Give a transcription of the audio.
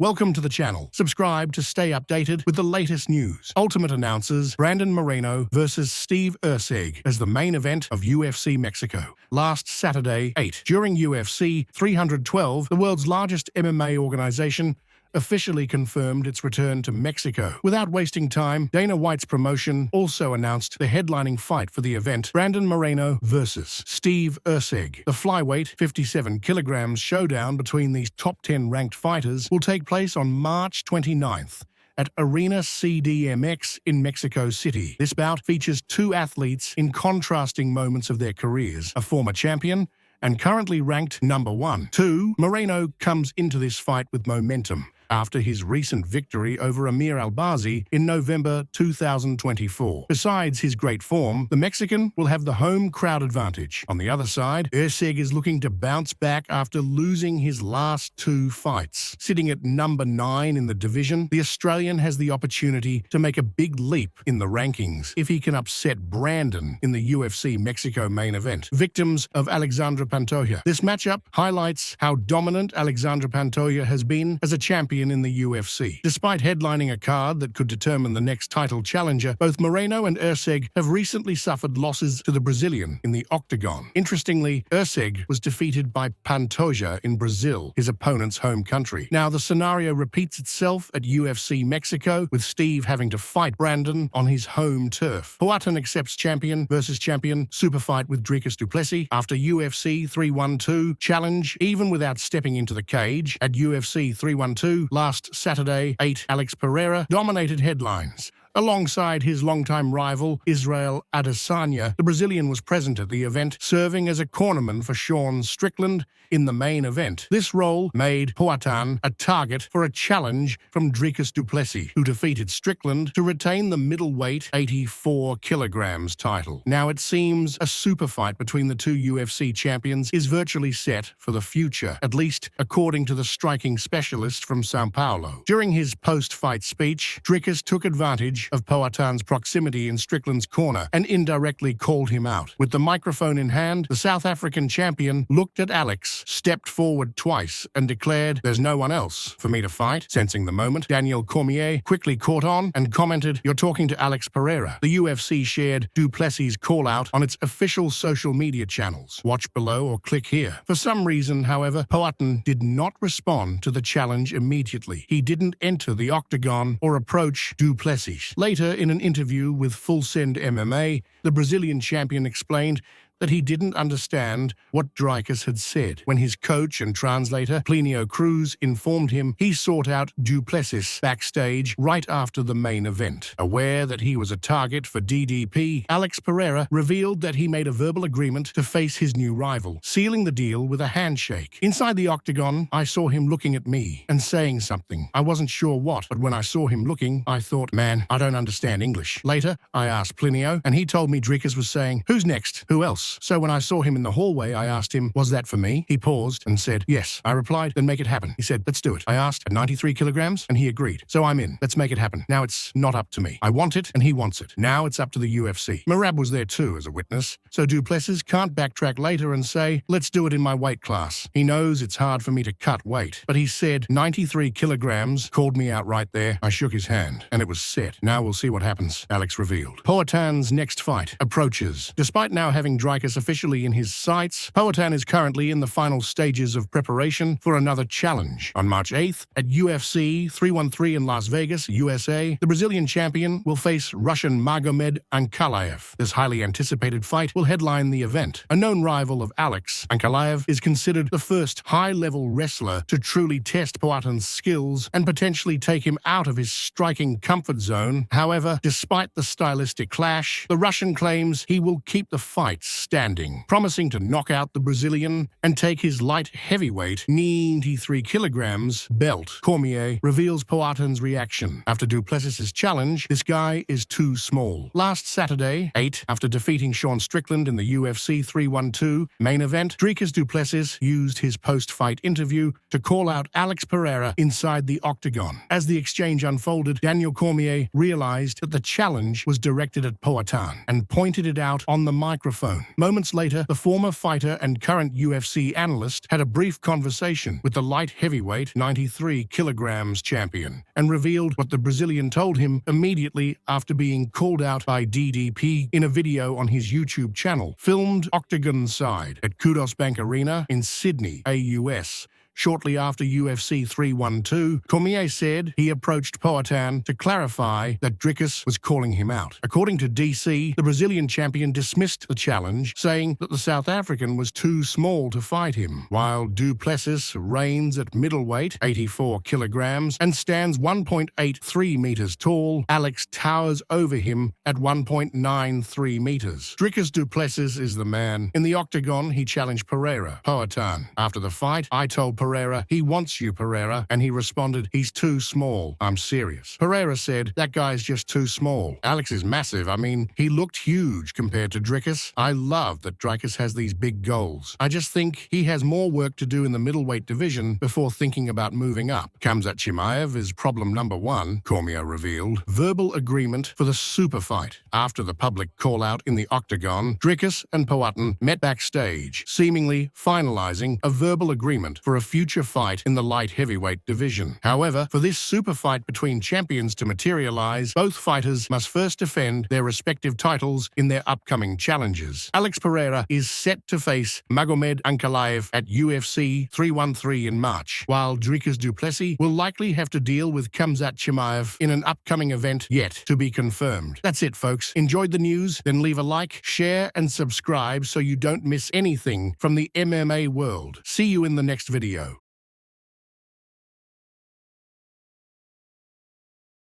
Welcome to the channel. Subscribe to stay updated with the latest news. Ultimate announces Brandon Moreno versus Steve Erceg as the main event of UFC Mexico. Last Saturday, 8. During UFC 312, the world's largest MMA organization officially confirmed its return to Mexico. Without wasting time, Dana White's promotion also announced the headlining fight for the event, Brandon Moreno versus Steve Erceg. The Flyweight 57 kilograms showdown between these top 10 ranked fighters will take place on March 29th at Arena CDMX in Mexico City. This bout features two athletes in contrasting moments of their careers, a former champion and currently ranked number 1. 2. Moreno comes into this fight with momentum after his recent victory over Amir Albazi in November 2024. Besides his great form, the Mexican will have the home crowd advantage. On the other side, Erceg is looking to bounce back after losing his last 2 fights. Sitting at number 9 in the division, the Australian has the opportunity to make a big leap in the rankings if he can upset Brandon in the UFC Mexico main event. Victims of Alexandre Pantoja. This matchup highlights how dominant Alexandre Pantoja has been as a champion in the UFC. Despite headlining a card that could determine the next title challenger, both Moreno and Erceg have recently suffered losses to the Brazilian in the octagon. Interestingly, Erceg was defeated by Pantoja in Brazil, his opponent's home country. Now, the scenario repeats itself at UFC Mexico, with Steve having to fight Brandon on his home turf. Poatan accepts champion versus champion superfight with Dricus du Plessis after UFC 312 challenge, even without stepping into the cage. At UFC 312 last Saturday, 8. Alex Pereira dominated headlines. Alongside his longtime rival, Israel Adesanya, the Brazilian was present at the event, serving as a cornerman for Sean Strickland in the main event. This role made Poatan a target for a challenge from Dricus du Plessis, who defeated Strickland to retain the middleweight 84 kilograms title. Now it seems a super fight between the two UFC champions is virtually set for the future, at least according to the striking specialist from Sao Paulo. During his post-fight speech, Dricus took advantage of Poatan's proximity in Strickland's corner and indirectly called him out. With the microphone in hand, the South African champion looked at Alex, stepped forward twice, and declared, "There's no one else for me to fight." Sensing the moment, Daniel Cormier quickly caught on and commented, "You're talking to Alex Pereira." The UFC shared Du Plessis' call-out on its official social media channels. Watch below or click here. For some reason, however, Poatan did not respond to the challenge immediately. He didn't enter the octagon or approach Du Plessis. Later, in an interview with Full Send MMA, the Brazilian champion explained that he didn't understand what Dricus had said. When his coach and translator, Plinio Cruz, informed him, he sought out Du Plessis backstage right after the main event. Aware that he was a target for DDP, Alex Pereira revealed that he made a verbal agreement to face his new rival, sealing the deal with a handshake. Inside the octagon, I saw him looking at me and saying something. I wasn't sure what, but when I saw him looking, I thought, man, I don't understand English. Later, I asked Plinio, and he told me Dricus was saying, "Who's next? Who else?" So when I saw him in the hallway, I asked him, "Was that for me?" He paused and said, "Yes." I replied, "Then make it happen." He said, "Let's do it." I asked, "At 93 kilograms?" And he agreed. "So I'm in. Let's make it happen. Now it's not up to me. I want it and he wants it. Now it's up to the UFC." Merab was there too as a witness, so Du Plessis can't backtrack later and say, "Let's do it in my weight class." He knows it's hard for me to cut weight, but he said 93 kilograms, called me out right there. I shook his hand, and it was set. Now we'll see what happens, Alex revealed. Poatan's next fight approaches. Despite now having Dricus officially in his sights, Poatan is currently in the final stages of preparation for another challenge. On March 8th, at UFC 313 in Las Vegas, USA, the Brazilian champion will face Russian Magomed Ankalaev. This highly anticipated fight will headline the event. A known rival of Alex, Ankalaev is considered the first high-level wrestler to truly test Poatan's skills and potentially take him out of his striking comfort zone. However, despite the stylistic clash, the Russian claims he will keep the fight standing, promising to knock out the Brazilian and take his light heavyweight 93 kilograms belt. Cormier reveals Poatan's reaction. After Du Plessis' challenge, this guy is too small. Last Saturday, 8, after defeating Sean Strickland in the UFC 312 main event, Dricus du Plessis used his post-fight interview to call out Alex Pereira inside the octagon. As the exchange unfolded, Daniel Cormier realized that the challenge was directed at Poatan and pointed it out on the microphone. Moments later, the former fighter and current UFC analyst had a brief conversation with the light heavyweight 93 kilograms champion and revealed what the Brazilian told him immediately after being called out by DDP in a video on his YouTube channel, filmed octagon side at Kudos Bank Arena in Sydney, AUS. Shortly after UFC 312, Cormier said he approached Poatan to clarify that Dricus was calling him out. According to DC, the Brazilian champion dismissed the challenge, saying that the South African was too small to fight him. While Du Plessis reigns at middleweight, 84 kilograms, and stands 1.83 meters tall, Alex towers over him at 1.93 meters. Dricus du Plessis is the man. In the octagon, he challenged Pereira. Poatan. After the fight, I told Pereira, he wants you, Pereira, and he responded, he's too small. I'm serious. Pereira said, that guy's just too small. Alex is massive. I mean, he looked huge compared to Dricus. I love that Dricus has these big goals. I just think he has more work to do in the middleweight division before thinking about moving up. Khamzat Chimaev is problem number one, Cormier revealed. Verbal agreement for the super fight. After the public call-out in the octagon, Dricus and Poatan met backstage, seemingly finalizing a verbal agreement for a future fight in the light heavyweight division. However, for this super fight between champions to materialize, both fighters must first defend their respective titles in their upcoming challenges. Alex Pereira is set to face Magomed Ankalaev at UFC 313 in March, while Dricus du Plessis will likely have to deal with Khamzat Chimaev in an upcoming event yet to be confirmed. That's it, folks. Enjoyed the news? Then leave a like, share, and subscribe so you don't miss anything from the MMA world. See you in the next video.